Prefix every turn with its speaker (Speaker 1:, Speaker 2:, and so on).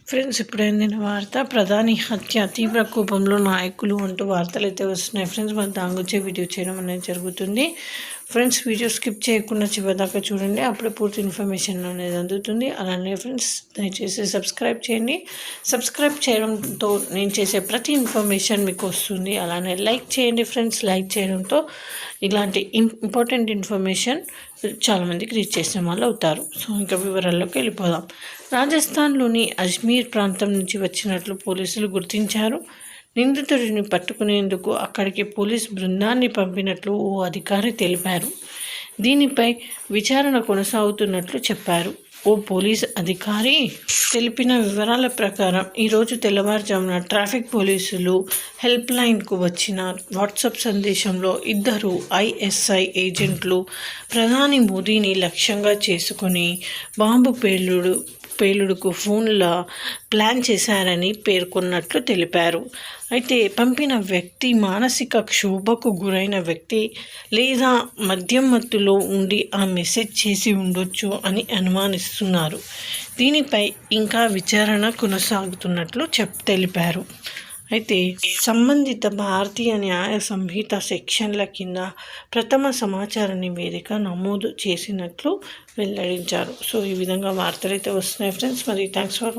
Speaker 1: Friends, ఇప్పుడు అందిన వార్త ప్రధాని హత్య తీవ్ర కోపంలో నాయకులు అంటూ వార్తలు అయితే వస్తున్నాయి. ఫ్రెండ్స్, మన దాని గురించి వీడియో చేయడం అనేది జరుగుతుంది. ఫ్రెండ్స్, వీడియో స్కిప్ చేయకుండా చివరిదాకా చూడండి, అప్పుడే పూర్తి ఇన్ఫర్మేషన్ అనేది అందుతుంది. అలానే ఫ్రెండ్స్, దయచేసి సబ్స్క్రైబ్ చేయండి. సబ్స్క్రైబ్ చేయడంతో నేను చేసే ప్రతి ఇన్ఫర్మేషన్ మీకు వస్తుంది. అలానే లైక్ చేయండి ఫ్రెండ్స్. లైక్ చేయడంతో ఇలాంటి ఇంపార్టెంట్ ఇన్ఫర్మేషన్ చాలామందికి రీచ్ చేసిన వాళ్ళు అవుతారు. సో ఇంకా వివరాల్లోకి వెళ్ళిపోదాం. రాజస్థాన్లోని అజ్మీర్ ప్రాంతం నుంచి వచ్చినట్లు పోలీసులు గుర్తించారు. నిందితుడిని పట్టుకునేందుకు అక్కడికి పోలీస్ బృందాన్ని పంపినట్లు ఓ అధికారి తెలిపారు. దీనిపై విచారణ కొనసాగుతున్నట్లు చెప్పారు. ఓ పోలీస్ అధికారి తెలిపిన వివరాల ప్రకారం ఈరోజు తెల్లవారుజామున ట్రాఫిక్ పోలీసులు హెల్ప్ లైన్కు వచ్చిన వాట్సాప్ సందేశంలో ఇద్దరు ఐఎస్ఐ ఏజెంట్లు ప్రధాని మోదీని లక్ష్యంగా చేసుకుని బాంబు పేలుడుకు ఫోన్ల ప్లాన్ చేశారని పేర్కొన్నట్లు తెలిపారు. అయితే పంపిన వ్యక్తి మానసిక క్షోభకు గురైన వ్యక్తి లేదా మద్యం మత్తులో ఉండి ఆ మెసేజ్ చేసి ఉండొచ్చు అని అనుమానిస్తున్నారు. దీనిపై ఇంకా విచారణ కొనసాగుతున్నట్లు తెలిపారు. అయితే సంబంధిత భారతీయ న్యాయ సంహిత సెక్షన్ల కింద ప్రథమ సమాచార నివేదిక నమోదు చేసినట్లు వెల్లడించారు. సో ఈ విధంగా వార్తలు అయితే వస్తున్నాయి ఫ్రెండ్స్. మరి థ్యాంక్స్ ఫర్